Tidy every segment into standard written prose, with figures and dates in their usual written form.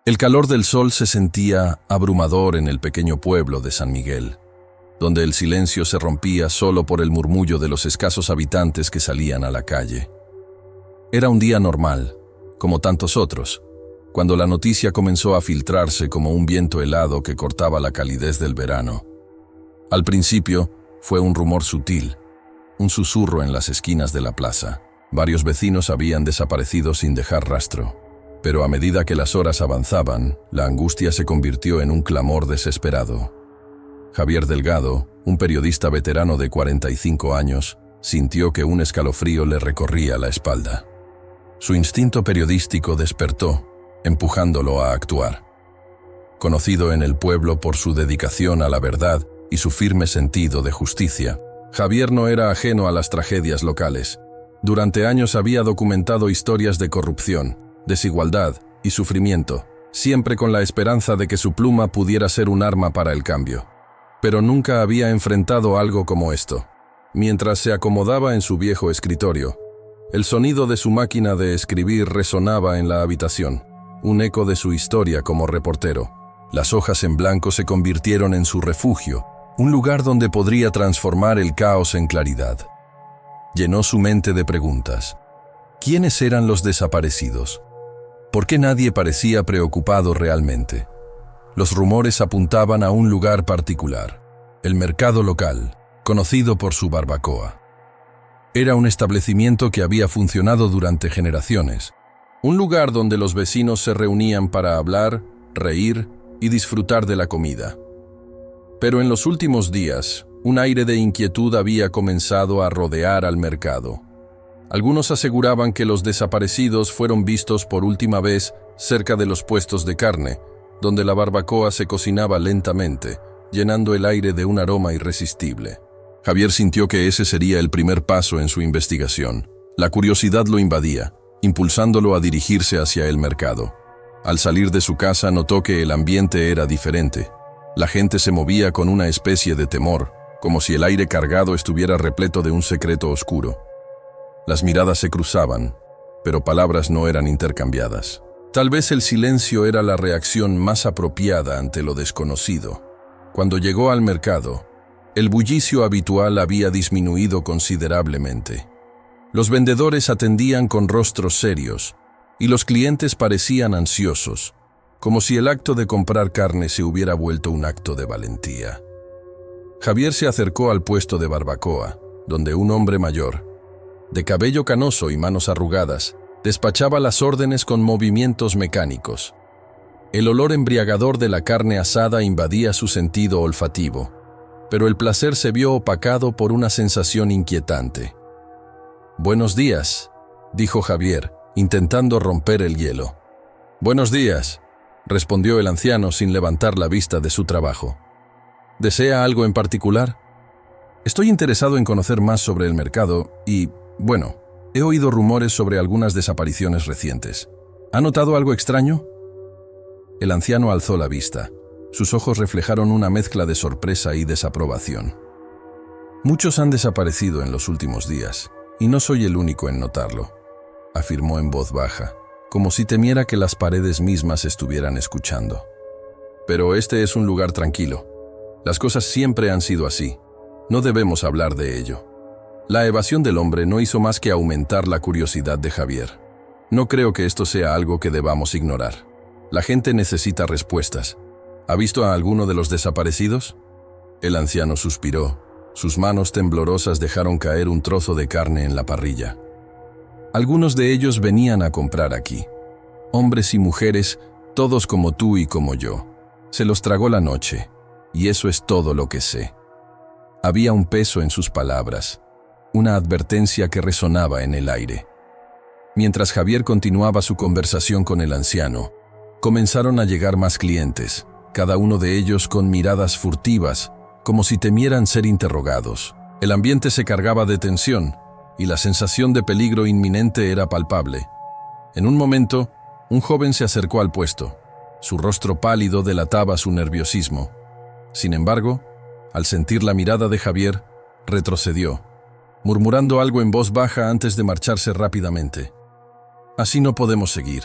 El calor del sol se sentía abrumador en el pequeño pueblo de San Miguel, donde el silencio se rompía solo por el murmullo de los escasos habitantes que salían a la calle. Era un día normal, como tantos otros, cuando la noticia comenzó a filtrarse como un viento helado que cortaba la calidez del verano. Al principio, fue un rumor sutil, un susurro en las esquinas de la plaza. Varios vecinos habían desaparecido sin dejar rastro. Pero a medida que las horas avanzaban, la angustia se convirtió en un clamor desesperado. Javier Delgado, un periodista veterano de 45 años, sintió que un escalofrío le recorría la espalda. Su instinto periodístico despertó, empujándolo a actuar. Conocido en el pueblo por su dedicación a la verdad y su firme sentido de justicia, Javier no era ajeno a las tragedias locales. Durante años había documentado historias de corrupción, desigualdad y sufrimiento, siempre con la esperanza de que su pluma pudiera ser un arma para el cambio. Pero nunca había enfrentado algo como esto. Mientras se acomodaba en su viejo escritorio, el sonido de su máquina de escribir resonaba en la habitación, un eco de su historia como reportero. Las hojas en blanco se convirtieron en su refugio, un lugar donde podría transformar el caos en claridad. Llenó su mente de preguntas. ¿Quiénes eran los desaparecidos? ¿Por qué nadie parecía preocupado realmente? Los rumores apuntaban a un lugar particular, el mercado local, conocido por su barbacoa. Era un establecimiento que había funcionado durante generaciones, un lugar donde los vecinos se reunían para hablar, reír y disfrutar de la comida. Pero en los últimos días, un aire de inquietud había comenzado a rodear al mercado. Algunos aseguraban que los desaparecidos fueron vistos por última vez cerca de los puestos de carne, donde la barbacoa se cocinaba lentamente, llenando el aire de un aroma irresistible. Javier sintió que ese sería el primer paso en su investigación. La curiosidad lo invadía, impulsándolo a dirigirse hacia el mercado. Al salir de su casa notó que el ambiente era diferente. La gente se movía con una especie de temor, como si el aire cargado estuviera repleto de un secreto oscuro. Las miradas se cruzaban, pero palabras no eran intercambiadas. Tal vez el silencio era la reacción más apropiada ante lo desconocido. Cuando llegó al mercado, el bullicio habitual había disminuido considerablemente. Los vendedores atendían con rostros serios, y los clientes parecían ansiosos, como si el acto de comprar carne se hubiera vuelto un acto de valentía. Javier se acercó al puesto de barbacoa, donde un hombre mayor, de cabello canoso y manos arrugadas, despachaba las órdenes con movimientos mecánicos. El olor embriagador de la carne asada invadía su sentido olfativo, pero el placer se vio opacado por una sensación inquietante. «Buenos días», dijo Javier, intentando romper el hielo. «Buenos días», respondió el anciano sin levantar la vista de su trabajo. «¿Desea algo en particular?» «Estoy interesado en conocer más sobre el mercado y, bueno, he oído rumores sobre algunas desapariciones recientes. ¿Ha notado algo extraño?» El anciano alzó la vista. Sus ojos reflejaron una mezcla de sorpresa y desaprobación. «Muchos han desaparecido en los últimos días, y no soy el único en notarlo», afirmó en voz baja, como si temiera que las paredes mismas estuvieran escuchando. «Pero este es un lugar tranquilo. Las cosas siempre han sido así. No debemos hablar de ello». La evasión del hombre no hizo más que aumentar la curiosidad de Javier. «No creo que esto sea algo que debamos ignorar. La gente necesita respuestas. ¿Ha visto a alguno de los desaparecidos?» El anciano suspiró. Sus manos temblorosas dejaron caer un trozo de carne en la parrilla. «Algunos de ellos venían a comprar aquí. Hombres y mujeres, todos como tú y como yo. Se los tragó la noche, y eso es todo lo que sé». Había un peso en sus palabras, una advertencia que resonaba en el aire. Mientras Javier continuaba su conversación con el anciano, comenzaron a llegar más clientes, cada uno de ellos con miradas furtivas, como si temieran ser interrogados. El ambiente se cargaba de tensión, y la sensación de peligro inminente era palpable. En un momento, un joven se acercó al puesto. Su rostro pálido delataba su nerviosismo. Sin embargo, al sentir la mirada de Javier, retrocedió, murmurando algo en voz baja antes de marcharse rápidamente. «Así no podemos seguir»,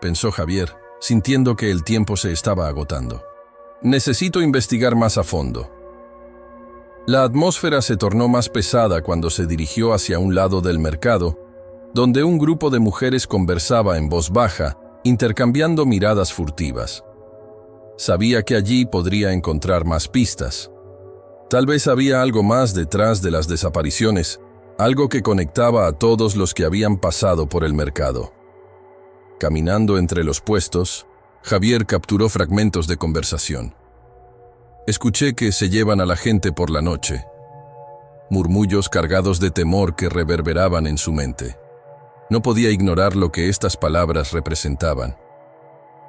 pensó Javier, sintiendo que el tiempo se estaba agotando. Necesito investigar más a fondo. La atmósfera se tornó más pesada cuando se dirigió hacia un lado del mercado, donde un grupo de mujeres conversaba en voz baja, intercambiando miradas furtivas. Sabía que allí podría encontrar más pistas. Tal vez había algo más detrás de las desapariciones, algo que conectaba a todos los que habían pasado por el mercado. Caminando entre los puestos, Javier capturó fragmentos de conversación. Escuché que se llevan a la gente por la noche. Murmullos cargados de temor que reverberaban en su mente. No podía ignorar lo que estas palabras representaban.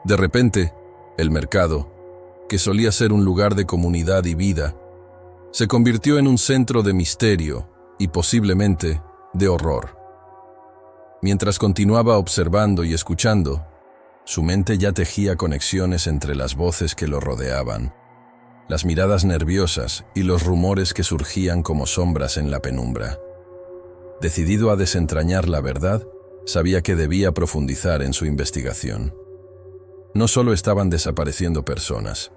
De repente, el mercado, que solía ser un lugar de comunidad y vida, se convirtió en un centro de misterio y posiblemente de horror. Mientras continuaba observando y escuchando, su mente ya tejía conexiones entre las voces que lo rodeaban, las miradas nerviosas y los rumores que surgían como sombras en la penumbra. Decidido a desentrañar la verdad, sabía que debía profundizar en su investigación. No solo estaban desapareciendo personas,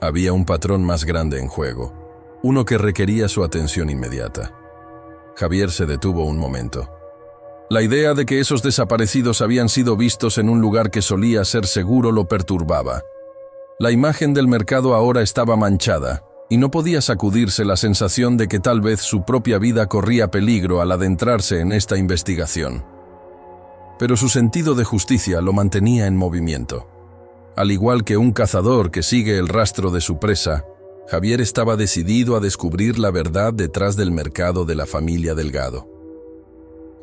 había un patrón más grande en juego, uno que requería su atención inmediata. Javier se detuvo un momento. La idea de que esos desaparecidos habían sido vistos en un lugar que solía ser seguro lo perturbaba. La imagen del mercado ahora estaba manchada, y no podía sacudirse la sensación de que tal vez su propia vida corría peligro al adentrarse en esta investigación. Pero su sentido de justicia lo mantenía en movimiento. Al igual que un cazador que sigue el rastro de su presa, Javier estaba decidido a descubrir la verdad detrás del mercado de la familia Delgado.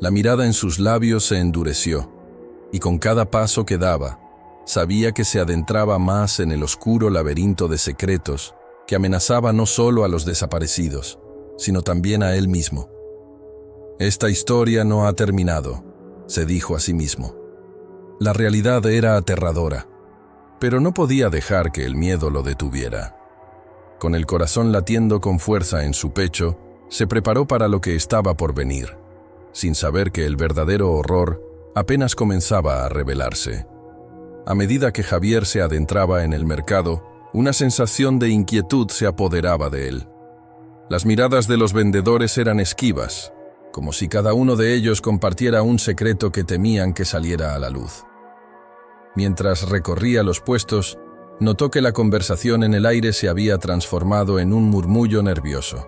La mirada en sus labios se endureció, y con cada paso que daba, sabía que se adentraba más en el oscuro laberinto de secretos que amenazaba no solo a los desaparecidos, sino también a él mismo. Esta historia no ha terminado, se dijo a sí mismo. La realidad era aterradora, pero no podía dejar que el miedo lo detuviera. Con el corazón latiendo con fuerza en su pecho, se preparó para lo que estaba por venir, sin saber que el verdadero horror apenas comenzaba a revelarse. A medida que Javier se adentraba en el mercado, una sensación de inquietud se apoderaba de él. Las miradas de los vendedores eran esquivas, como si cada uno de ellos compartiera un secreto que temían que saliera a la luz. Mientras recorría los puestos, notó que la conversación en el aire se había transformado en un murmullo nervioso.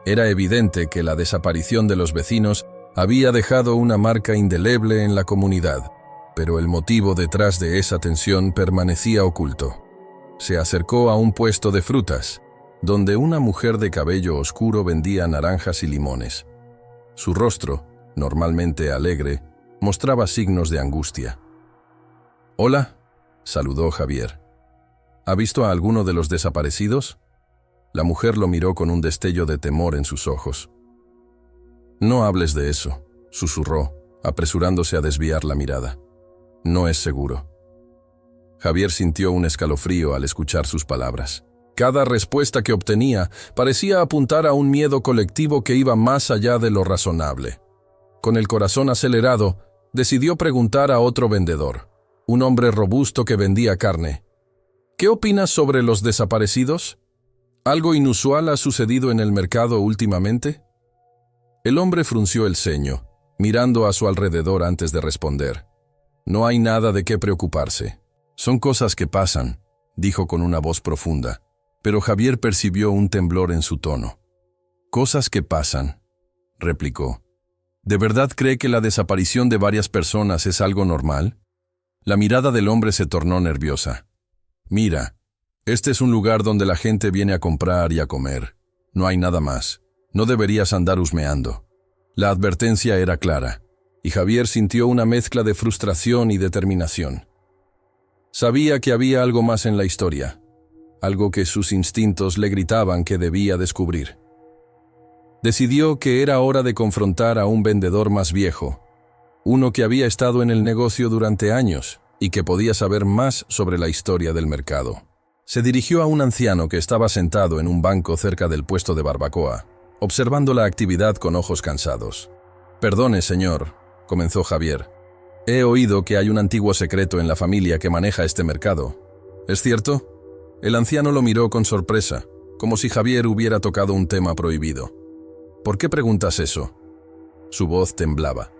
Era evidente que la desaparición de los vecinos había dejado una marca indeleble en la comunidad, pero el motivo detrás de esa tensión permanecía oculto. Se acercó a un puesto de frutas, donde una mujer de cabello oscuro vendía naranjas y limones. Su rostro, normalmente alegre, mostraba signos de angustia. «Hola», saludó Javier. «¿Ha visto a alguno de los desaparecidos?» La mujer lo miró con un destello de temor en sus ojos. «No hables de eso», susurró, apresurándose a desviar la mirada. «No es seguro». Javier sintió un escalofrío al escuchar sus palabras. Cada respuesta que obtenía parecía apuntar a un miedo colectivo que iba más allá de lo razonable. Con el corazón acelerado, decidió preguntar a otro vendedor, un hombre robusto que vendía carne. «¿Qué opinas sobre los desaparecidos? ¿Algo inusual ha sucedido en el mercado últimamente?» El hombre frunció el ceño, mirando a su alrededor antes de responder. «No hay nada de qué preocuparse. Son cosas que pasan», dijo con una voz profunda, pero Javier percibió un temblor en su tono. «Cosas que pasan», replicó. «¿De verdad cree que la desaparición de varias personas es algo normal?» La mirada del hombre se tornó nerviosa. «Mira, este es un lugar donde la gente viene a comprar y a comer. No hay nada más. No deberías andar husmeando». La advertencia era clara, y Javier sintió una mezcla de frustración y determinación. Sabía que había algo más en la historia, algo que sus instintos le gritaban que debía descubrir. Decidió que era hora de confrontar a un vendedor más viejo, uno que había estado en el negocio durante años y que podía saber más sobre la historia del mercado. Se dirigió a un anciano que estaba sentado en un banco cerca del puesto de barbacoa, observando la actividad con ojos cansados. «Perdone, señor», comenzó Javier, He oído que hay un antiguo secreto en la familia que maneja este mercado. ¿Es cierto? El anciano lo miró con sorpresa, como si Javier hubiera tocado un tema prohibido. ¿Por qué preguntas eso? Su voz temblaba.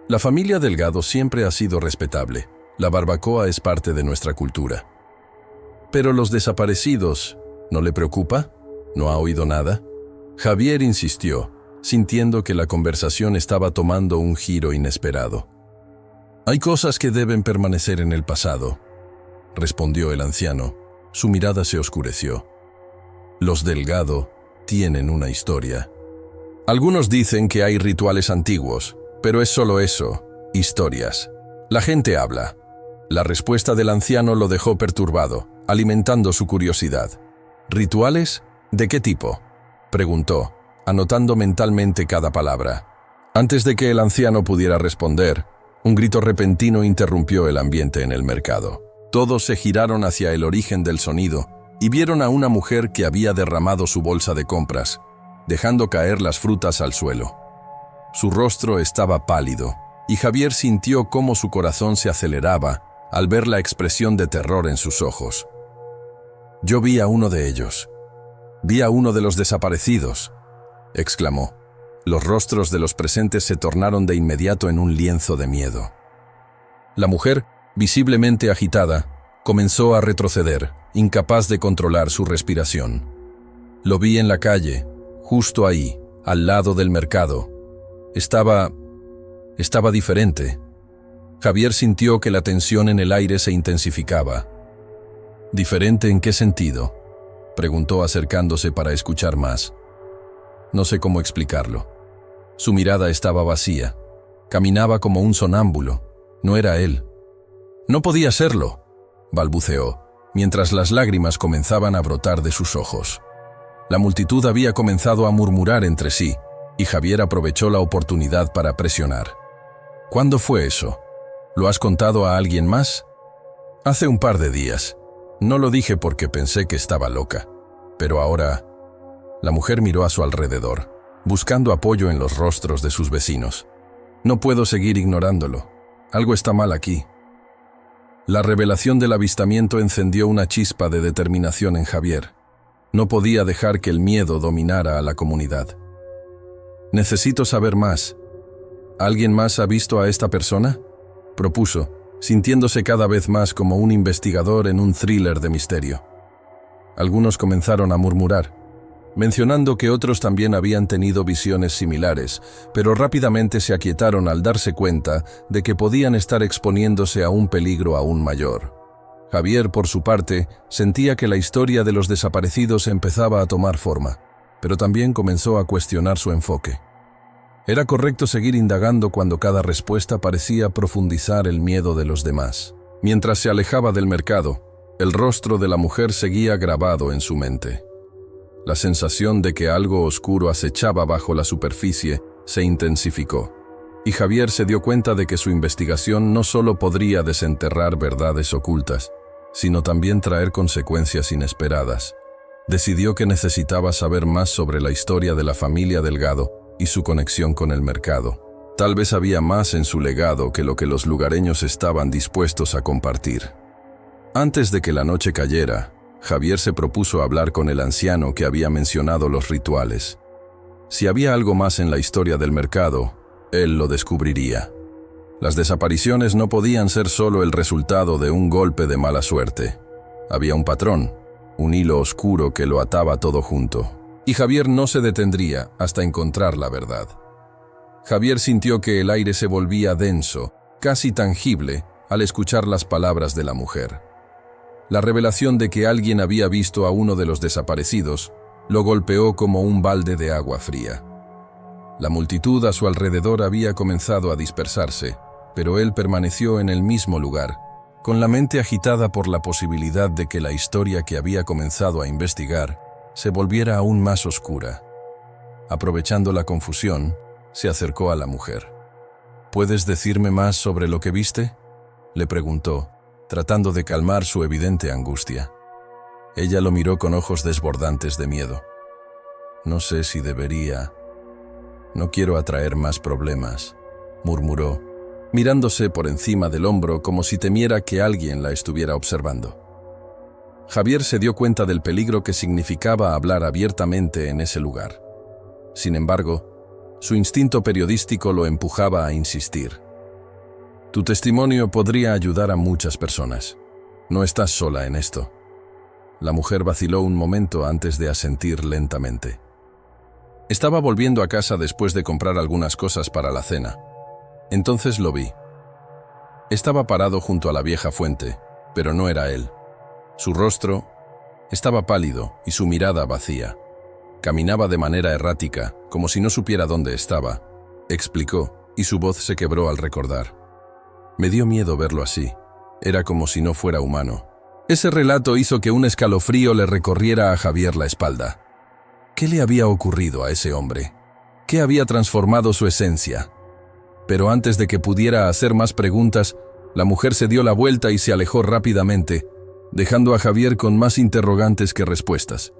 La familia Delgado siempre ha sido respetable. La barbacoa es parte de nuestra cultura. Pero los desaparecidos, ¿no le preocupa? ¿No ha oído nada? Javier insistió, sintiendo que la conversación estaba tomando un giro inesperado. Hay cosas que deben permanecer en el pasado, respondió el anciano. Su mirada se oscureció. Los Delgado tienen una historia. Algunos dicen que hay rituales antiguos, pero es solo eso, historias. La gente habla. La respuesta del anciano lo dejó perturbado, alimentando su curiosidad. ¿Rituales? ¿De qué tipo?, preguntó, anotando mentalmente cada palabra. Antes de que el anciano pudiera responder, un grito repentino interrumpió el ambiente en el mercado. Todos se giraron hacia el origen del sonido y vieron a una mujer que había derramado su bolsa de compras, dejando caer las frutas al suelo. Su rostro estaba pálido, y Javier sintió cómo su corazón se aceleraba al ver la expresión de terror en sus ojos. «Yo vi a uno de ellos. Vi a uno de los desaparecidos», exclamó. Los rostros de los presentes se tornaron de inmediato en un lienzo de miedo. La mujer, visiblemente agitada, comenzó a retroceder, incapaz de controlar su respiración. Lo vi en la calle, justo ahí, al lado del mercado. Estaba diferente. Javier sintió que la tensión en el aire se intensificaba. ¿Diferente en qué sentido?, preguntó acercándose para escuchar más. No sé cómo explicarlo. Su mirada estaba vacía. Caminaba como un sonámbulo. No era él. «No podía serlo», balbuceó, mientras las lágrimas comenzaban a brotar de sus ojos. La multitud había comenzado a murmurar entre sí, y Javier aprovechó la oportunidad para presionar. «¿Cuándo fue eso? ¿Lo has contado a alguien más?» «Hace un par de días. No lo dije porque pensé que estaba loca. Pero ahora...» La mujer miró a su alrededor, buscando apoyo en los rostros de sus vecinos. «No puedo seguir ignorándolo. Algo está mal aquí». La revelación del avistamiento encendió una chispa de determinación en Javier. No podía dejar que el miedo dominara a la comunidad. «Necesito saber más. ¿Alguien más ha visto a esta persona?», propuso, sintiéndose cada vez más como un investigador en un thriller de misterio. Algunos comenzaron a murmurar, mencionando que otros también habían tenido visiones similares, pero rápidamente se aquietaron al darse cuenta de que podían estar exponiéndose a un peligro aún mayor. Javier, por su parte, sentía que la historia de los desaparecidos empezaba a tomar forma, pero también comenzó a cuestionar su enfoque. Era correcto seguir indagando cuando cada respuesta parecía profundizar el miedo de los demás. Mientras se alejaba del mercado, el rostro de la mujer seguía grabado en su mente. La sensación de que algo oscuro acechaba bajo la superficie se intensificó, y Javier se dio cuenta de que su investigación no solo podría desenterrar verdades ocultas, sino también traer consecuencias inesperadas. Decidió que necesitaba saber más sobre la historia de la familia Delgado y su conexión con el mercado. Tal vez había más en su legado que lo que los lugareños estaban dispuestos a compartir. Antes de que la noche cayera, Javier se propuso hablar con el anciano que había mencionado los rituales. Si había algo más en la historia del mercado, él lo descubriría. Las desapariciones no podían ser solo el resultado de un golpe de mala suerte. Había un patrón, un hilo oscuro que lo ataba todo junto, y Javier no se detendría hasta encontrar la verdad. Javier sintió que el aire se volvía denso, casi tangible, al escuchar las palabras de la mujer. La revelación de que alguien había visto a uno de los desaparecidos lo golpeó como un balde de agua fría. La multitud a su alrededor había comenzado a dispersarse, pero él permaneció en el mismo lugar, con la mente agitada por la posibilidad de que la historia que había comenzado a investigar se volviera aún más oscura. Aprovechando la confusión, se acercó a la mujer. «¿Puedes decirme más sobre lo que viste?», le preguntó, tratando de calmar su evidente angustia. Ella lo miró con ojos desbordantes de miedo. «No sé si debería. No quiero atraer más problemas», murmuró, mirándose por encima del hombro como si temiera que alguien la estuviera observando. Javier se dio cuenta del peligro que significaba hablar abiertamente en ese lugar. Sin embargo, su instinto periodístico lo empujaba a insistir. Tu testimonio podría ayudar a muchas personas. No estás sola en esto. La mujer vaciló un momento antes de asentir lentamente. Estaba volviendo a casa después de comprar algunas cosas para la cena. Entonces lo vi. Estaba parado junto a la vieja fuente, pero no era él. Su rostro estaba pálido y su mirada vacía. Caminaba de manera errática, como si no supiera dónde estaba, explicó, y su voz se quebró al recordar. Me dio miedo verlo así. Era como si no fuera humano. Ese relato hizo que un escalofrío le recorriera a Javier la espalda. ¿Qué le había ocurrido a ese hombre? ¿Qué había transformado su esencia? Pero antes de que pudiera hacer más preguntas, la mujer se dio la vuelta y se alejó rápidamente, dejando a Javier con más interrogantes que respuestas.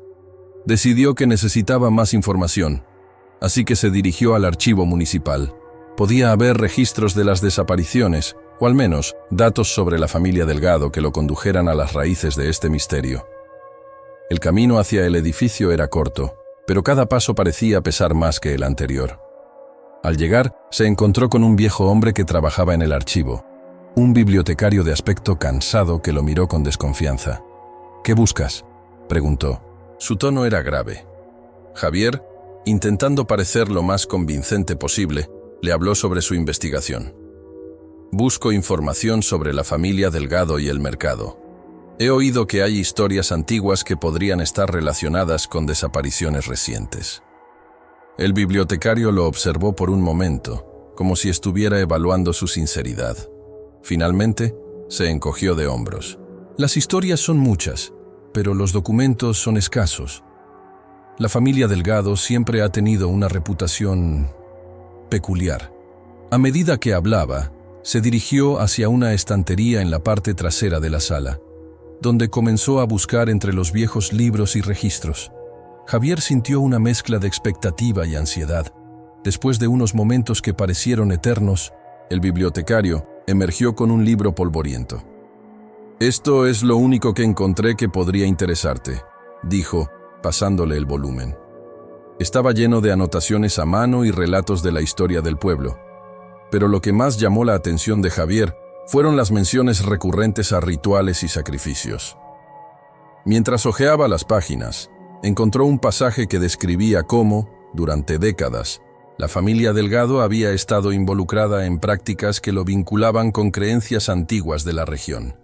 Decidió que necesitaba más información, así que se dirigió al archivo municipal. Podía haber registros de las desapariciones, o al menos datos sobre la familia Delgado que lo condujeran a las raíces de este misterio. El camino hacia el edificio era corto, pero cada paso parecía pesar más que el anterior. Al llegar, se encontró con un viejo hombre que trabajaba en el archivo, un bibliotecario de aspecto cansado que lo miró con desconfianza. ¿Qué buscas?, preguntó. Su tono era grave. Javier, intentando parecer lo más convincente posible, le habló sobre su investigación. Busco información sobre la familia Delgado y el mercado. He oído que hay historias antiguas que podrían estar relacionadas con desapariciones recientes. El bibliotecario lo observó por un momento, como si estuviera evaluando su sinceridad. Finalmente, se encogió de hombros. Las historias son muchas, pero los documentos son escasos. La familia Delgado siempre ha tenido una reputación peculiar. A medida que hablaba, se dirigió hacia una estantería en la parte trasera de la sala, donde comenzó a buscar entre los viejos libros y registros. Javier sintió una mezcla de expectativa y ansiedad. Después de unos momentos que parecieron eternos, el bibliotecario emergió con un libro polvoriento. «Esto es lo único que encontré que podría interesarte», dijo, pasándole el volumen. Estaba lleno de anotaciones a mano y relatos de la historia del pueblo. Pero lo que más llamó la atención de Javier fueron las menciones recurrentes a rituales y sacrificios. Mientras hojeaba las páginas, encontró un pasaje que describía cómo, durante décadas, la familia Delgado había estado involucrada en prácticas que lo vinculaban con creencias antiguas de la región.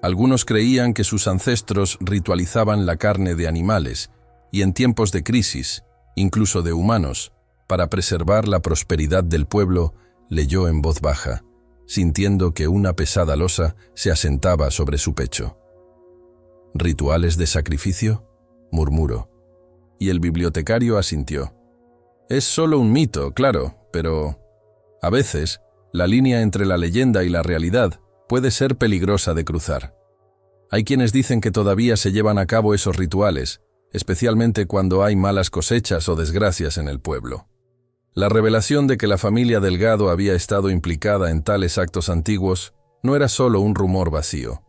Algunos creían que sus ancestros ritualizaban la carne de animales y en tiempos de crisis, incluso de humanos, para preservar la prosperidad del pueblo, leyó en voz baja, sintiendo que una pesada losa se asentaba sobre su pecho. ¿Rituales de sacrificio?, murmuró, y el bibliotecario asintió. Es solo un mito, claro, pero a veces la línea entre la leyenda y la realidad puede ser peligrosa de cruzar. Hay quienes dicen que todavía se llevan a cabo esos rituales, especialmente cuando hay malas cosechas o desgracias en el pueblo. La revelación de que la familia Delgado había estado implicada en tales actos antiguos no era solo un rumor vacío.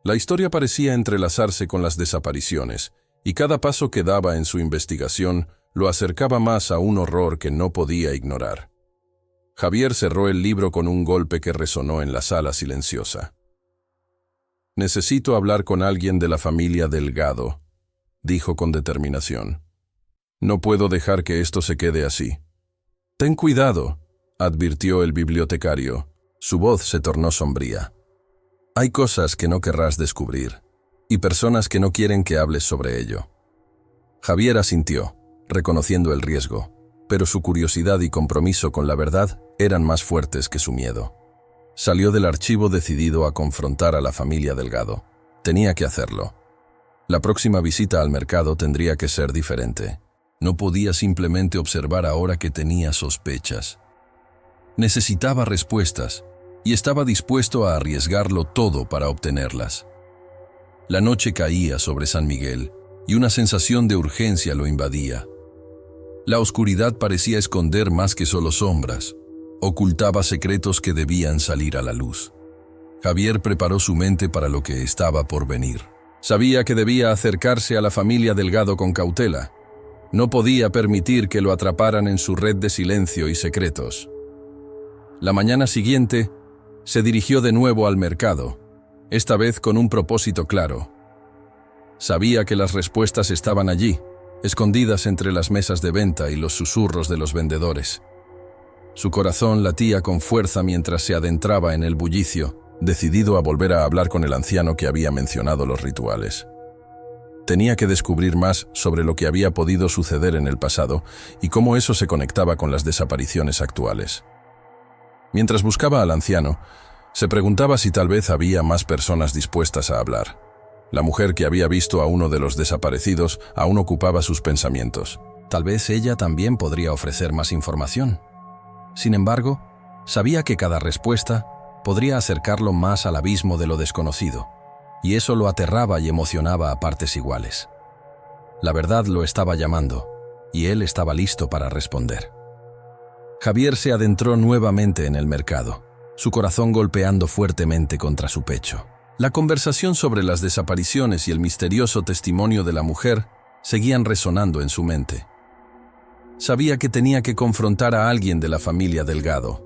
La historia parecía entrelazarse con las desapariciones, y cada paso que daba en su investigación lo acercaba más a un horror que no podía ignorar. Javier cerró el libro con un golpe que resonó en la sala silenciosa. «Necesito hablar con alguien de la familia Delgado», dijo con determinación. «No puedo dejar que esto se quede así». «Ten cuidado», advirtió el bibliotecario. Su voz se tornó sombría. «Hay cosas que no querrás descubrir, y personas que no quieren que hables sobre ello». Javier asintió, reconociendo el riesgo, pero su curiosidad y compromiso con la verdad eran más fuertes que su miedo. Salió del archivo decidido a confrontar a la familia Delgado. Tenía que hacerlo. La próxima visita al mercado tendría que ser diferente. No podía simplemente observar ahora que tenía sospechas. Necesitaba respuestas, y estaba dispuesto a arriesgarlo todo para obtenerlas. La noche caía sobre San Miguel, y una sensación de urgencia lo invadía. La oscuridad parecía esconder más que solo sombras. Ocultaba secretos que debían salir a la luz. Javier preparó su mente para lo que estaba por venir. Sabía que debía acercarse a la familia Delgado con cautela. No podía permitir que lo atraparan en su red de silencio y secretos. La mañana siguiente, se dirigió de nuevo al mercado, esta vez con un propósito claro. Sabía que las respuestas estaban allí, escondidas entre las mesas de venta y los susurros de los vendedores. Su corazón latía con fuerza mientras se adentraba en el bullicio, decidido a volver a hablar con el anciano que había mencionado los rituales. Tenía que descubrir más sobre lo que había podido suceder en el pasado y cómo eso se conectaba con las desapariciones actuales. Mientras buscaba al anciano, se preguntaba si tal vez había más personas dispuestas a hablar. La mujer que había visto a uno de los desaparecidos aún ocupaba sus pensamientos. Tal vez ella también podría ofrecer más información. Sin embargo, sabía que cada respuesta podría acercarlo más al abismo de lo desconocido, y eso lo aterraba y emocionaba a partes iguales. La verdad lo estaba llamando, y él estaba listo para responder. Javier se adentró nuevamente en el mercado, su corazón golpeando fuertemente contra su pecho. La conversación sobre las desapariciones y el misterioso testimonio de la mujer seguían resonando en su mente. Sabía que tenía que confrontar a alguien de la familia Delgado.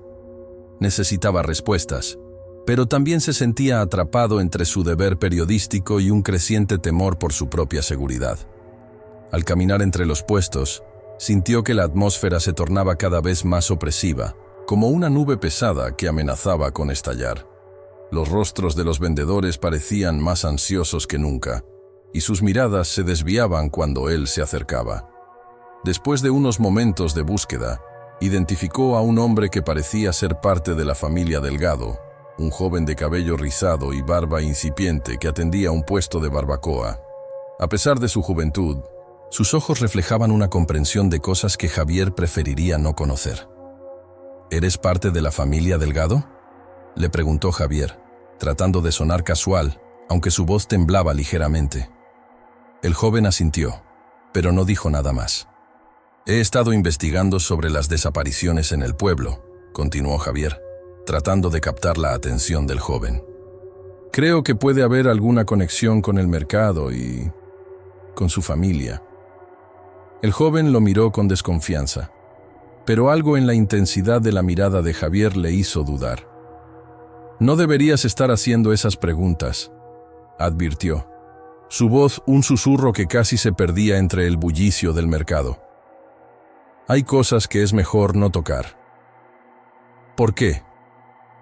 Necesitaba respuestas, pero también se sentía atrapado entre su deber periodístico y un creciente temor por su propia seguridad. Al caminar entre los puestos, sintió que la atmósfera se tornaba cada vez más opresiva, como una nube pesada que amenazaba con estallar. Los rostros de los vendedores parecían más ansiosos que nunca, y sus miradas se desviaban cuando él se acercaba. Después de unos momentos de búsqueda, identificó a un hombre que parecía ser parte de la familia Delgado, un joven de cabello rizado y barba incipiente que atendía un puesto de barbacoa. A pesar de su juventud, sus ojos reflejaban una comprensión de cosas que Javier preferiría no conocer. ¿Eres parte de la familia Delgado?, le preguntó Javier, tratando de sonar casual, aunque su voz temblaba ligeramente. El joven asintió, pero no dijo nada más. He estado investigando sobre las desapariciones en el pueblo, continuó Javier, tratando de captar la atención del joven. Creo que puede haber alguna conexión con el mercado y con su familia. El joven lo miró con desconfianza, pero algo en la intensidad de la mirada de Javier le hizo dudar. No deberías estar haciendo esas preguntas, advirtió. Su voz un susurro que casi se perdía entre el bullicio del mercado. Hay cosas que es mejor no tocar. ¿Por qué?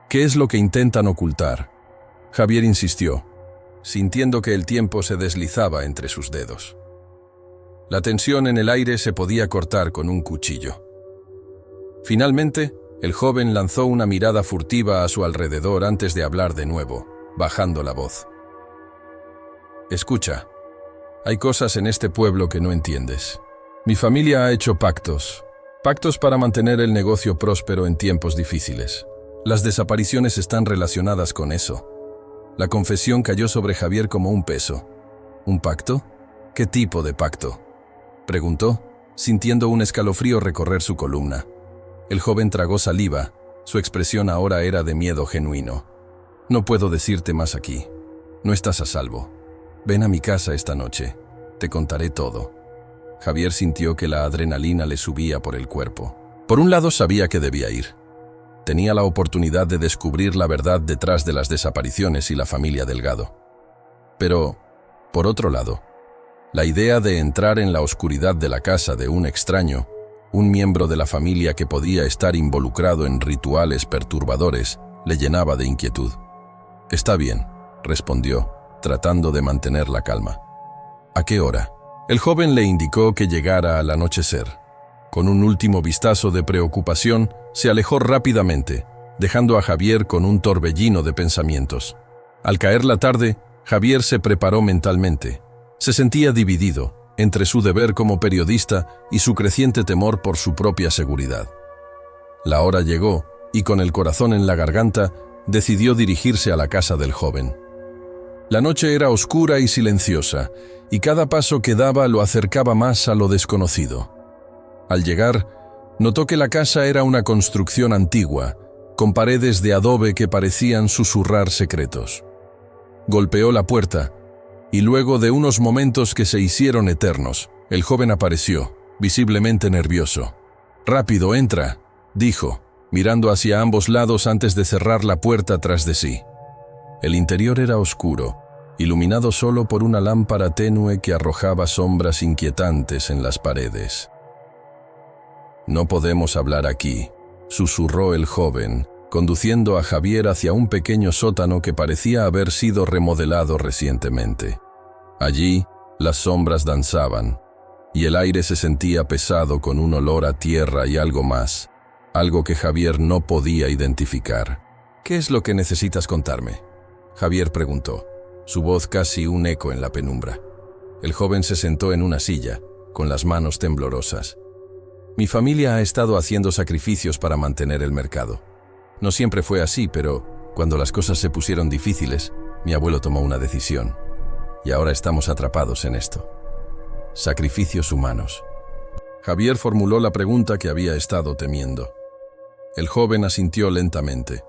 ¿Qué es lo que intentan ocultar? Javier insistió, sintiendo que el tiempo se deslizaba entre sus dedos. La tensión en el aire se podía cortar con un cuchillo. Finalmente, el joven lanzó una mirada furtiva a su alrededor antes de hablar de nuevo, bajando la voz. Escucha, hay cosas en este pueblo que no entiendes. Mi familia ha hecho pactos para mantener el negocio próspero en tiempos difíciles. Las desapariciones están relacionadas con eso. La confesión cayó sobre Javier como un peso. ¿Un pacto? ¿Qué tipo de pacto?, preguntó, sintiendo un escalofrío recorrer su columna. El joven tragó saliva, su expresión ahora era de miedo genuino. No puedo decirte más aquí. No estás a salvo. Ven a mi casa esta noche. Te contaré todo. Javier sintió que la adrenalina le subía por el cuerpo. Por un lado sabía que debía ir. Tenía la oportunidad de descubrir la verdad detrás de las desapariciones y la familia Delgado. Pero, por otro lado, la idea de entrar en la oscuridad de la casa de un extraño, un miembro de la familia que podía estar involucrado en rituales perturbadores, le llenaba de inquietud. Está bien, respondió, tratando de mantener la calma. ¿A qué hora? El joven le indicó que llegara al anochecer. Con un último vistazo de preocupación, se alejó rápidamente, dejando a Javier con un torbellino de pensamientos. Al caer la tarde, Javier se preparó mentalmente. Se sentía dividido entre su deber como periodista y su creciente temor por su propia seguridad. La hora llegó y, con el corazón en la garganta, decidió dirigirse a la casa del joven. La noche era oscura y silenciosa, y cada paso que daba lo acercaba más a lo desconocido. Al llegar, Notó que la casa era una construcción antigua, con paredes de adobe que parecían susurrar secretos. Golpeó la puerta, y luego de unos momentos que se hicieron eternos, el joven apareció, visiblemente nervioso. «Rápido, entra», dijo, mirando hacia ambos lados antes de cerrar la puerta tras de sí. El interior era oscuro, iluminado solo por una lámpara tenue que arrojaba sombras inquietantes en las paredes. «No podemos hablar aquí», susurró el joven, conduciendo a Javier hacia un pequeño sótano que parecía haber sido remodelado recientemente. Allí, las sombras danzaban, y el aire se sentía pesado con un olor a tierra y algo más, algo que Javier no podía identificar. «¿Qué es lo que necesitas contarme?», Javier preguntó, su voz casi un eco en la penumbra. El joven se sentó en una silla, con las manos temblorosas. «Mi familia ha estado haciendo sacrificios para mantener el mercado. No siempre fue así, pero cuando las cosas se pusieron difíciles, mi abuelo tomó una decisión. Y ahora estamos atrapados en esto. Sacrificios humanos». Javier formuló la pregunta que había estado temiendo. El joven asintió lentamente.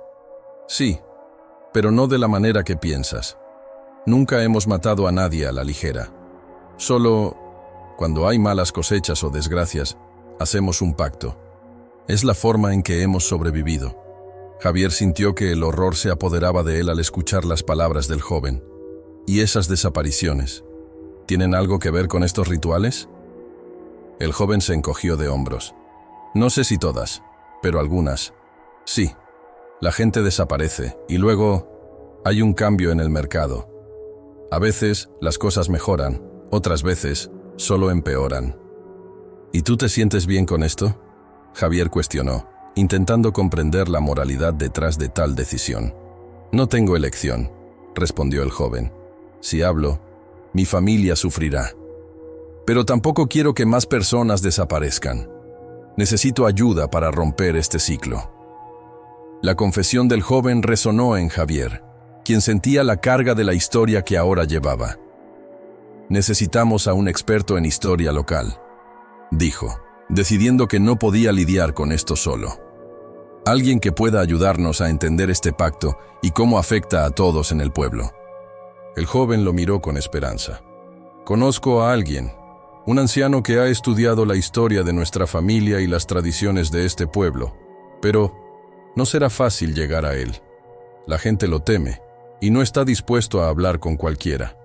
«Sí, pero no de la manera que piensas. Nunca hemos matado a nadie a la ligera. Solo, cuando hay malas cosechas o desgracias, hacemos un pacto. Es la forma en que hemos sobrevivido». Javier sintió que el horror se apoderaba de él al escuchar las palabras del joven. «¿Y esas desapariciones? ¿Tienen algo que ver con estos rituales?». El joven se encogió de hombros. «No sé si todas, pero algunas. Sí, la gente desaparece y luego hay un cambio en el mercado. A veces las cosas mejoran, otras veces solo empeoran». «¿Y tú te sientes bien con esto?», Javier cuestionó, intentando comprender la moralidad detrás de tal decisión. «No tengo elección», respondió el joven. «Si hablo, mi familia sufrirá. Pero tampoco quiero que más personas desaparezcan. Necesito ayuda para romper este ciclo». La confesión del joven resonó en Javier, quien sentía la carga de la historia que ahora llevaba. «Necesitamos a un experto en historia local», dijo, decidiendo que no podía lidiar con esto solo. «Alguien que pueda ayudarnos a entender este pacto y cómo afecta a todos en el pueblo». El joven lo miró con esperanza. «Conozco a alguien, un anciano que ha estudiado la historia de nuestra familia y las tradiciones de este pueblo, pero no será fácil llegar a él. La gente lo teme y no está dispuesto a hablar con cualquiera».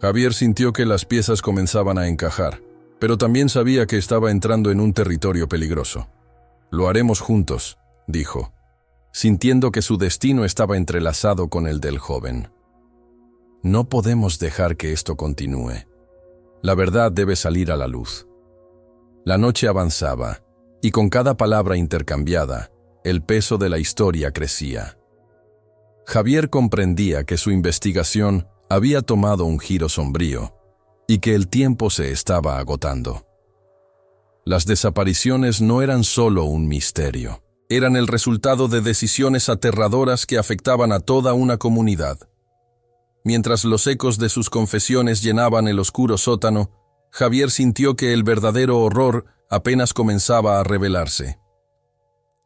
Javier sintió que las piezas comenzaban a encajar, pero también sabía que estaba entrando en un territorio peligroso. «Lo haremos juntos», dijo, sintiendo que su destino estaba entrelazado con el del joven. «No podemos dejar que esto continúe. La verdad debe salir a la luz». La noche avanzaba, y con cada palabra intercambiada, el peso de la historia crecía. Javier comprendía que su investigación había tomado un giro sombrío, y que el tiempo se estaba agotando. Las desapariciones no eran solo un misterio, eran el resultado de decisiones aterradoras que afectaban a toda una comunidad. Mientras los ecos de sus confesiones llenaban el oscuro sótano, Javier sintió que el verdadero horror apenas comenzaba a revelarse.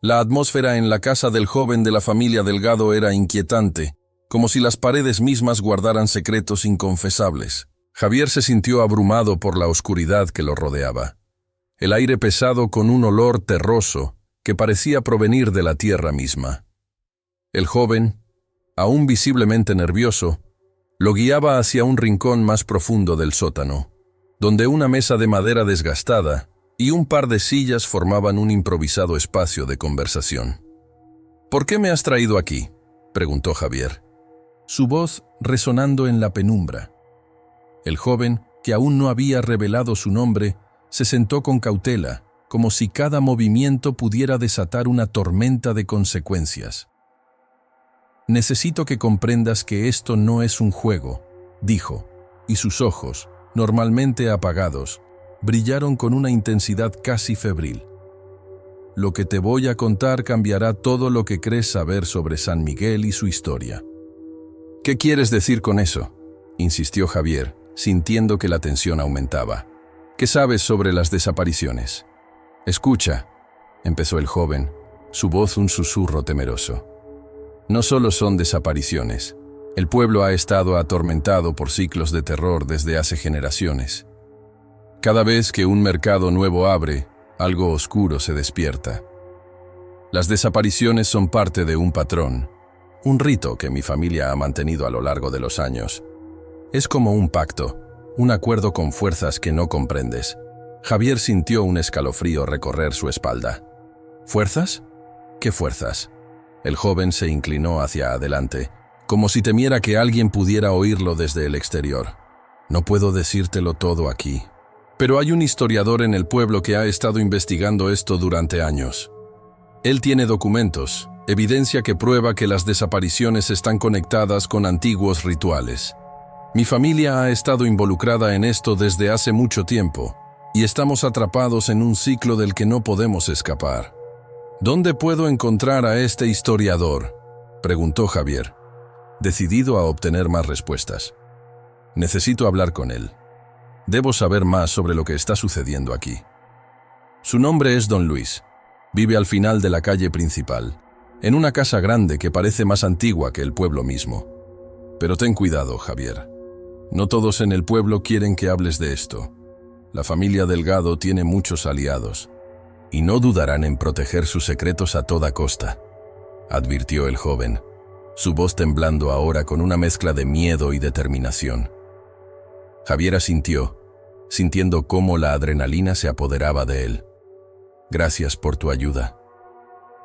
La atmósfera en la casa del joven de la familia Delgado era inquietante, como si las paredes mismas guardaran secretos inconfesables. Javier se sintió abrumado por la oscuridad que lo rodeaba. El aire pesado con un olor terroso que parecía provenir de la tierra misma. El joven, aún visiblemente nervioso, lo guiaba hacia un rincón más profundo del sótano, donde una mesa de madera desgastada y un par de sillas formaban un improvisado espacio de conversación. «¿Por qué me has traído aquí?», preguntó Javier, su voz resonando en la penumbra. El joven, que aún no había revelado su nombre, se sentó con cautela, como si cada movimiento pudiera desatar una tormenta de consecuencias. «Necesito que comprendas que esto no es un juego», dijo, y sus ojos, normalmente apagados, brillaron con una intensidad casi febril. «Lo que te voy a contar cambiará todo lo que crees saber sobre San Miguel y su historia». «¿Qué quieres decir con eso?», insistió Javier, sintiendo que la tensión aumentaba. «¿Qué sabes sobre las desapariciones?». «Escucha», empezó el joven, su voz un susurro temeroso. No solo son desapariciones. El pueblo ha estado atormentado por ciclos de terror desde hace generaciones. Cada vez que un mercado nuevo abre, algo oscuro se despierta. Las desapariciones son parte de un patrón, un rito que mi familia ha mantenido a lo largo de los años. Es como un pacto, un acuerdo con fuerzas que no comprendes. Javier sintió un escalofrío recorrer su espalda. ¿Fuerzas? ¿Qué fuerzas? El joven se inclinó hacia adelante, como si temiera que alguien pudiera oírlo desde el exterior. No puedo decírtelo todo aquí, pero hay un historiador en el pueblo que ha estado investigando esto durante años. Él tiene documentos, evidencia que prueba que las desapariciones están conectadas con antiguos rituales. Mi familia ha estado involucrada en esto desde hace mucho tiempo, y estamos atrapados en un ciclo del que no podemos escapar. ¿Dónde puedo encontrar a este historiador?, preguntó Javier, decidido a obtener más respuestas. Necesito hablar con él. Debo saber más sobre lo que está sucediendo aquí. Su nombre es Don Luis. Vive al final de la calle principal, en una casa grande que parece más antigua que el pueblo mismo. Pero ten cuidado, Javier. No todos en el pueblo quieren que hables de esto. La familia Delgado tiene muchos aliados, y no dudarán en proteger sus secretos a toda costa, advirtió el joven, su voz temblando ahora con una mezcla de miedo y determinación. Javier asintió, sintiendo cómo la adrenalina se apoderaba de él. Gracias por tu ayuda.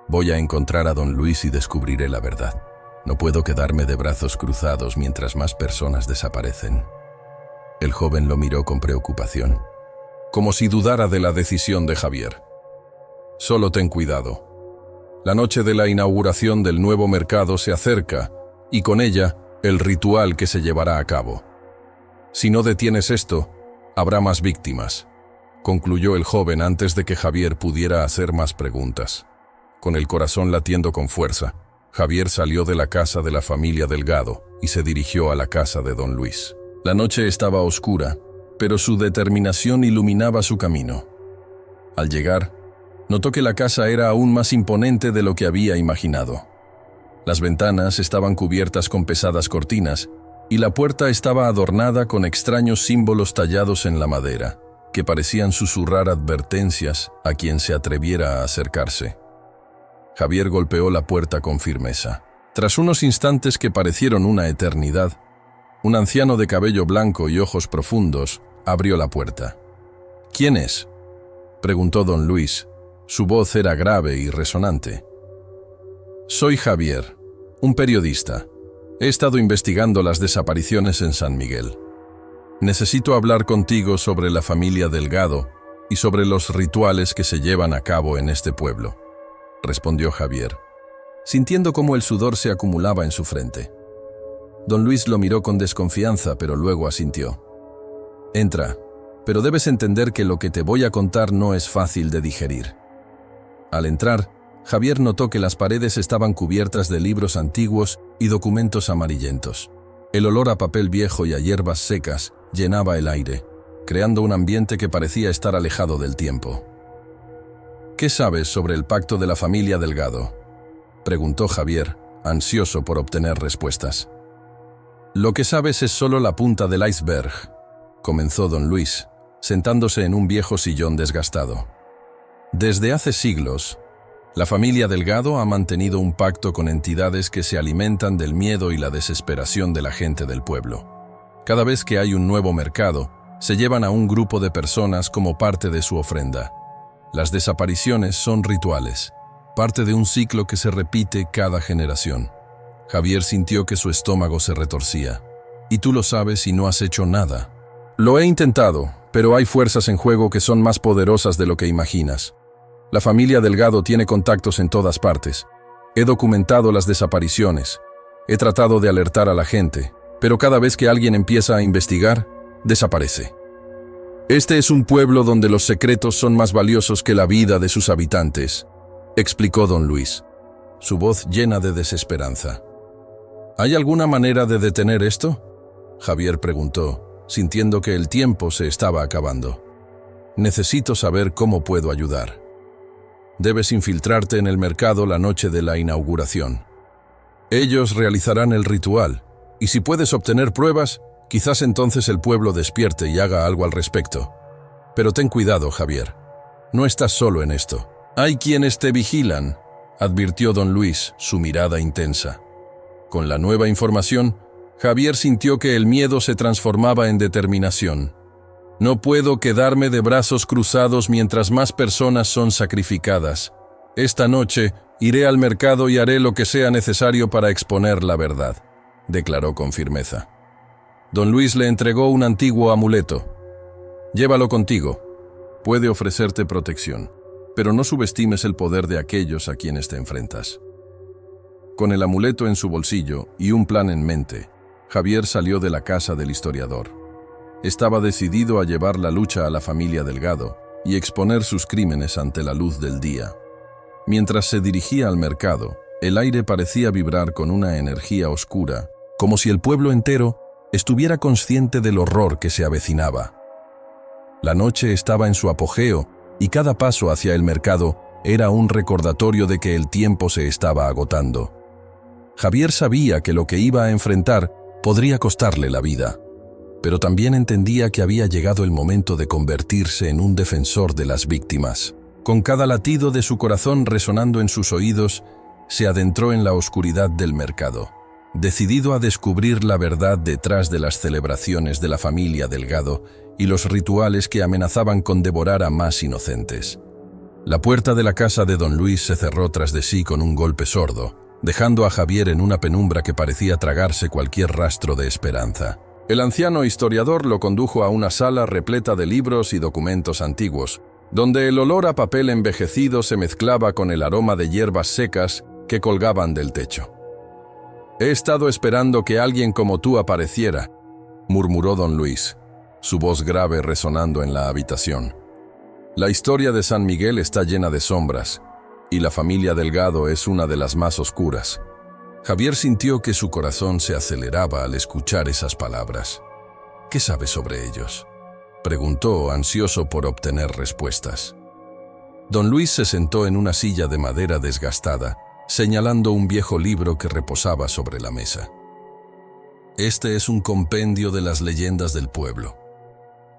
Voy a encontrar a Don Luis y descubriré la verdad. No puedo quedarme de brazos cruzados mientras más personas desaparecen. El joven lo miró con preocupación, como si dudara de la decisión de Javier. Solo ten cuidado. La noche de la inauguración del nuevo mercado se acerca, y con ella, el ritual que se llevará a cabo. Si no detienes esto, habrá más víctimas, concluyó el joven antes de que Javier pudiera hacer más preguntas. Con el corazón latiendo con fuerza, Javier salió de la casa de la familia Delgado y se dirigió a la casa de Don Luis. La noche estaba oscura, pero su determinación iluminaba su camino. Al llegar, notó que la casa era aún más imponente de lo que había imaginado. Las ventanas estaban cubiertas con pesadas cortinas y la puerta estaba adornada con extraños símbolos tallados en la madera, que parecían susurrar advertencias a quien se atreviera a acercarse. Javier golpeó la puerta con firmeza. Tras unos instantes que parecieron una eternidad, un anciano de cabello blanco y ojos profundos abrió la puerta. ¿Quién es?, preguntó Don Luis. Su voz era grave y resonante. Soy Javier, un periodista. He estado investigando las desapariciones en San Miguel. Necesito hablar contigo sobre la familia Delgado y sobre los rituales que se llevan a cabo en este pueblo, respondió Javier, sintiendo cómo el sudor se acumulaba en su frente. Don Luis lo miró con desconfianza, pero luego asintió. Entra, pero debes entender que lo que te voy a contar no es fácil de digerir. Al entrar, Javier notó que las paredes estaban cubiertas de libros antiguos y documentos amarillentos. El olor a papel viejo y a hierbas secas llenaba el aire, creando un ambiente que parecía estar alejado del tiempo. ¿Qué sabes sobre el pacto de la familia Delgado?, preguntó Javier, ansioso por obtener respuestas. Lo que sabes es solo la punta del iceberg, comenzó Don Luis, sentándose en un viejo sillón desgastado. Desde hace siglos, la familia Delgado ha mantenido un pacto con entidades que se alimentan del miedo y la desesperación de la gente del pueblo. Cada vez que hay un nuevo mercado, se llevan a un grupo de personas como parte de su ofrenda. Las desapariciones son rituales, parte de un ciclo que se repite cada generación. Javier sintió que su estómago se retorcía. Y tú lo sabes y no has hecho nada. Lo he intentado, pero hay fuerzas en juego que son más poderosas de lo que imaginas. La familia Delgado tiene contactos en todas partes. He documentado las desapariciones. He tratado de alertar a la gente, pero cada vez que alguien empieza a investigar, desaparece. Este es un pueblo donde los secretos son más valiosos que la vida de sus habitantes, explicó Don Luis, su voz llena de desesperanza. ¿Hay alguna manera de detener esto?, Javier preguntó, sintiendo que el tiempo se estaba acabando. Necesito saber cómo puedo ayudar. Debes infiltrarte en el mercado la noche de la inauguración. Ellos realizarán el ritual, y si puedes obtener pruebas, quizás entonces el pueblo despierte y haga algo al respecto. Pero ten cuidado, Javier. No estás solo en esto. Hay quienes te vigilan, advirtió don Luis, su mirada intensa. Con la nueva información, Javier sintió que el miedo se transformaba en determinación. No puedo quedarme de brazos cruzados mientras más personas son sacrificadas. Esta noche iré al mercado y haré lo que sea necesario para exponer la verdad, declaró con firmeza. Don Luis le entregó un antiguo amuleto. Llévalo contigo. Puede ofrecerte protección, pero no subestimes el poder de aquellos a quienes te enfrentas. Con el amuleto en su bolsillo y un plan en mente, Javier salió de la casa del historiador. Estaba decidido a llevar la lucha a la familia Delgado y exponer sus crímenes ante la luz del día. Mientras se dirigía al mercado, el aire parecía vibrar con una energía oscura, como si el pueblo entero estuviera consciente del horror que se avecinaba. La noche estaba en su apogeo y cada paso hacia el mercado era un recordatorio de que el tiempo se estaba agotando. Javier sabía que lo que iba a enfrentar podría costarle la vida, pero también entendía que había llegado el momento de convertirse en un defensor de las víctimas. Con cada latido de su corazón resonando en sus oídos, se adentró en la oscuridad del mercado, decidido a descubrir la verdad detrás de las celebraciones de la familia Delgado y los rituales que amenazaban con devorar a más inocentes. La puerta de la casa de don Luis se cerró tras de sí con un golpe sordo, dejando a Javier en una penumbra que parecía tragarse cualquier rastro de esperanza. El anciano historiador lo condujo a una sala repleta de libros y documentos antiguos, donde el olor a papel envejecido se mezclaba con el aroma de hierbas secas que colgaban del techo. «He estado esperando que alguien como tú apareciera», murmuró don Luis, su voz grave resonando en la habitación. «La historia de San Miguel está llena de sombras, y la familia Delgado es una de las más oscuras». Javier sintió que su corazón se aceleraba al escuchar esas palabras. «¿Qué sabes sobre ellos?», preguntó, ansioso por obtener respuestas. Don Luis se sentó en una silla de madera desgastada, señalando un viejo libro que reposaba sobre la mesa. «Este es un compendio de las leyendas del pueblo.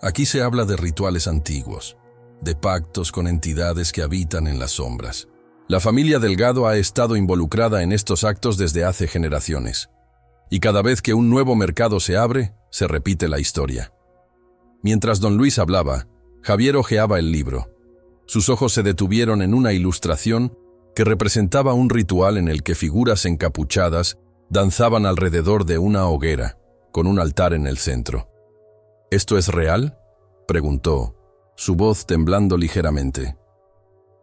Aquí se habla de rituales antiguos, de pactos con entidades que habitan en las sombras. La familia Delgado ha estado involucrada en estos actos desde hace generaciones, y cada vez que un nuevo mercado se abre, se repite la historia». Mientras don Luis hablaba, Javier hojeaba el libro. Sus ojos se detuvieron en una ilustración que representaba un ritual en el que figuras encapuchadas danzaban alrededor de una hoguera, con un altar en el centro. «¿Esto es real?», preguntó, su voz temblando ligeramente.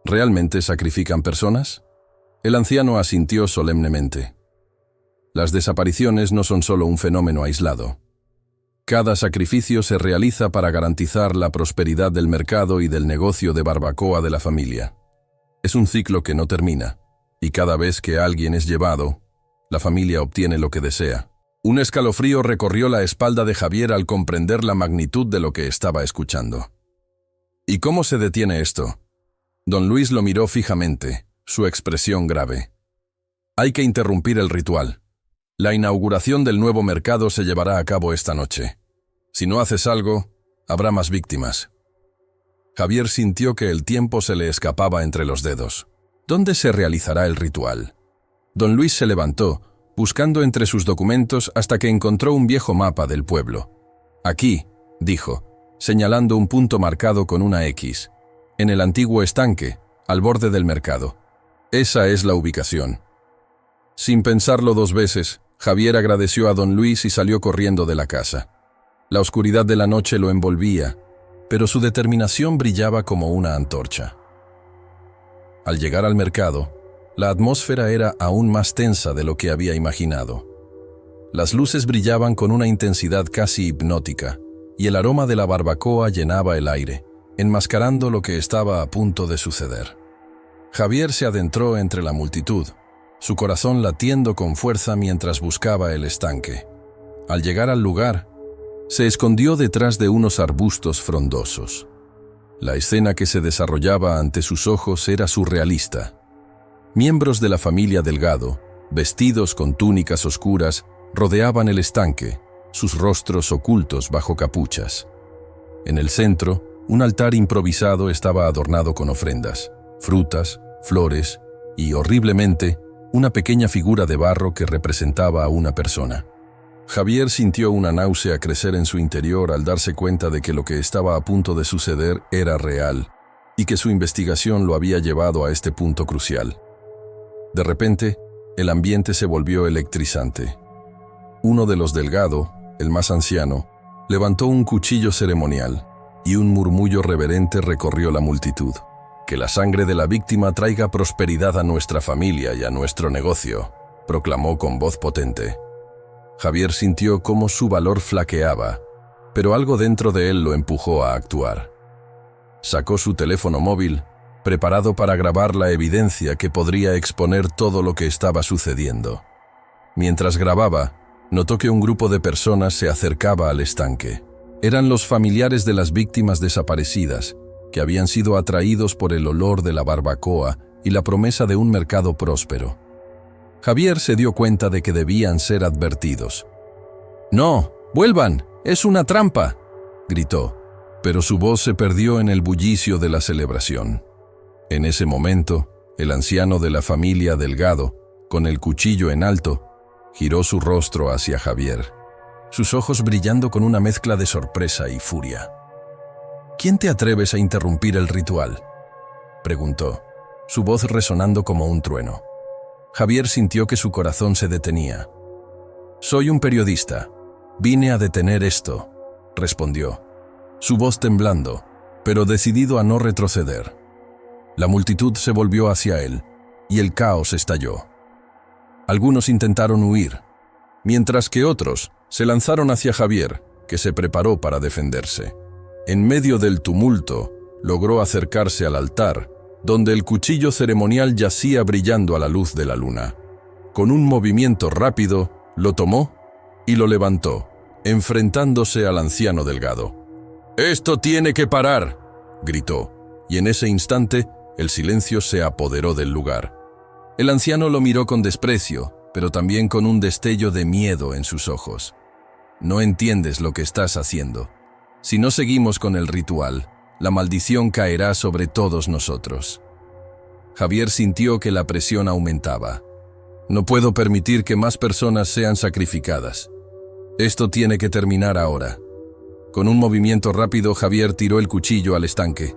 «¿Realmente sacrifican personas?». El anciano asintió solemnemente. «Las desapariciones no son solo un fenómeno aislado. Cada sacrificio se realiza para garantizar la prosperidad del mercado y del negocio de barbacoa de la familia. Es un ciclo que no termina, y cada vez que alguien es llevado, la familia obtiene lo que desea». Un escalofrío recorrió la espalda de Javier al comprender la magnitud de lo que estaba escuchando. «¿Y cómo se detiene esto?». Don Luis lo miró fijamente, su expresión grave. «Hay que interrumpir el ritual. La inauguración del nuevo mercado se llevará a cabo esta noche. Si no haces algo, habrá más víctimas». Javier sintió que el tiempo se le escapaba entre los dedos. ¿Dónde se realizará el ritual? Don Luis se levantó, buscando entre sus documentos hasta que encontró un viejo mapa del pueblo. «Aquí», dijo, señalando un punto marcado con una X, «en el antiguo estanque, al borde del mercado. Esa es la ubicación». Sin pensarlo dos veces, Javier agradeció a don Luis y salió corriendo de la casa. La oscuridad de la noche lo envolvía, pero su determinación brillaba como una antorcha. Al llegar al mercado, la atmósfera era aún más tensa de lo que había imaginado. Las luces brillaban con una intensidad casi hipnótica, y el aroma de la barbacoa llenaba el aire, enmascarando lo que estaba a punto de suceder. Javier se adentró entre la multitud, su corazón latiendo con fuerza mientras buscaba el estanque. Al llegar al lugar, se escondió detrás de unos arbustos frondosos. La escena que se desarrollaba ante sus ojos era surrealista. Miembros de la familia Delgado, vestidos con túnicas oscuras, rodeaban el estanque, sus rostros ocultos bajo capuchas. En el centro, un altar improvisado estaba adornado con ofrendas, frutas, flores y, horriblemente, una pequeña figura de barro que representaba a una persona. Javier sintió una náusea crecer en su interior al darse cuenta de que lo que estaba a punto de suceder era real y que su investigación lo había llevado a este punto crucial. De repente, el ambiente se volvió electrizante. Uno de los Delgado, el más anciano, levantó un cuchillo ceremonial y un murmullo reverente recorrió la multitud. «Que la sangre de la víctima traiga prosperidad a nuestra familia y a nuestro negocio», proclamó con voz potente. Javier sintió cómo su valor flaqueaba, pero algo dentro de él lo empujó a actuar. Sacó su teléfono móvil, preparado para grabar la evidencia que podría exponer todo lo que estaba sucediendo. Mientras grababa, notó que un grupo de personas se acercaba al estanque. Eran los familiares de las víctimas desaparecidas, que habían sido atraídos por el olor de la barbacoa y la promesa de un mercado próspero. Javier se dio cuenta de que debían ser advertidos. «¡No! ¡Vuelvan! ¡Es una trampa!», gritó, pero su voz se perdió en el bullicio de la celebración. En ese momento, el anciano de la familia Delgado, con el cuchillo en alto, giró su rostro hacia Javier, sus ojos brillando con una mezcla de sorpresa y furia. «¿Quién te atreves a interrumpir el ritual?», preguntó, su voz resonando como un trueno. Javier sintió que su corazón se detenía. «Soy un periodista. Vine a detener esto», respondió, su voz temblando, pero decidido a no retroceder. La multitud se volvió hacia él, y el caos estalló. Algunos intentaron huir, mientras que otros se lanzaron hacia Javier, que se preparó para defenderse. En medio del tumulto, logró acercarse al altar, donde el cuchillo ceremonial yacía brillando a la luz de la luna. Con un movimiento rápido, lo tomó y lo levantó, enfrentándose al anciano Delgado. «¡Esto tiene que parar!», gritó, y en ese instante, el silencio se apoderó del lugar. El anciano lo miró con desprecio, pero también con un destello de miedo en sus ojos. «No entiendes lo que estás haciendo. Si no seguimos con el ritual, la maldición caerá sobre todos nosotros». Javier sintió que la presión aumentaba. «No puedo permitir que más personas sean sacrificadas. Esto tiene que terminar ahora». Con un movimiento rápido, Javier tiró el cuchillo al estanque,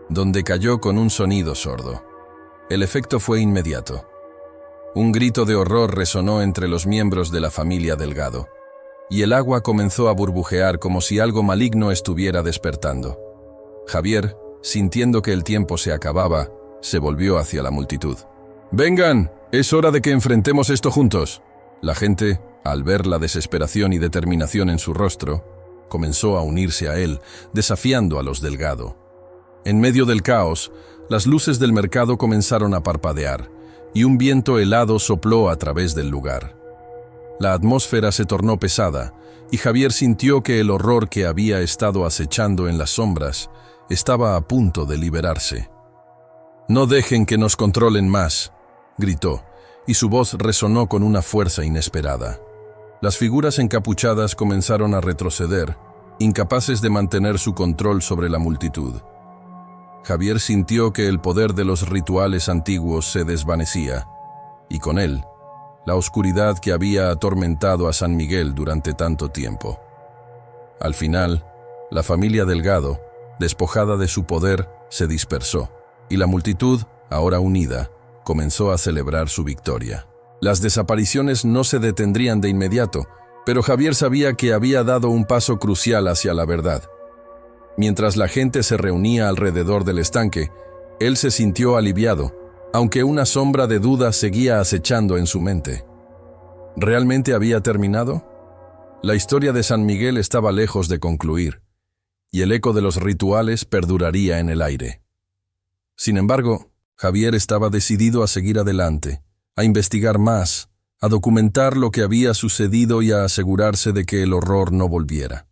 donde cayó con un sonido sordo. El efecto fue inmediato. Un grito de horror resonó entre los miembros de la familia Delgado, y el agua comenzó a burbujear como si algo maligno estuviera despertando. Javier, sintiendo que el tiempo se acababa, se volvió hacia la multitud. «¡Vengan! Es hora de que enfrentemos esto juntos». La gente, al ver la desesperación y determinación en su rostro, comenzó a unirse a él, desafiando a los Delgado. En medio del caos, las luces del mercado comenzaron a parpadear, y un viento helado sopló a través del lugar. La atmósfera se tornó pesada, y Javier sintió que el horror que había estado acechando en las sombras estaba a punto de liberarse. «No dejen que nos controlen más», gritó, y su voz resonó con una fuerza inesperada. Las figuras encapuchadas comenzaron a retroceder, incapaces de mantener su control sobre la multitud. Javier sintió que el poder de los rituales antiguos se desvanecía, y con él, la oscuridad que había atormentado a San Miguel durante tanto tiempo. Al final, la familia Delgado, despojada de su poder, se dispersó, y la multitud, ahora unida, comenzó a celebrar su victoria. Las desapariciones no se detendrían de inmediato, pero Javier sabía que había dado un paso crucial hacia la verdad. Mientras la gente se reunía alrededor del estanque, él se sintió aliviado, aunque una sombra de duda seguía acechando en su mente. ¿Realmente había terminado? La historia de San Miguel estaba lejos de concluir, y el eco de los rituales perduraría en el aire. Sin embargo, Javier estaba decidido a seguir adelante, a investigar más, a documentar lo que había sucedido y a asegurarse de que el horror no volviera.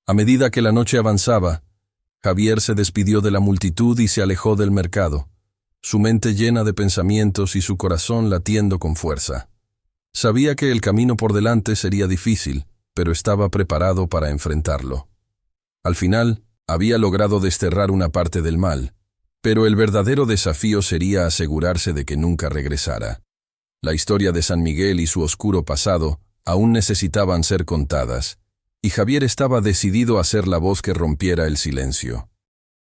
A medida que la noche avanzaba, Javier se despidió de la multitud y se alejó del mercado, su mente llena de pensamientos y su corazón latiendo con fuerza. Sabía que el camino por delante sería difícil, pero estaba preparado para enfrentarlo. Al final, había logrado desterrar una parte del mal, pero el verdadero desafío sería asegurarse de que nunca regresara. La historia de San Miguel y su oscuro pasado aún necesitaban ser contadas, y Javier estaba decidido a ser la voz que rompiera el silencio.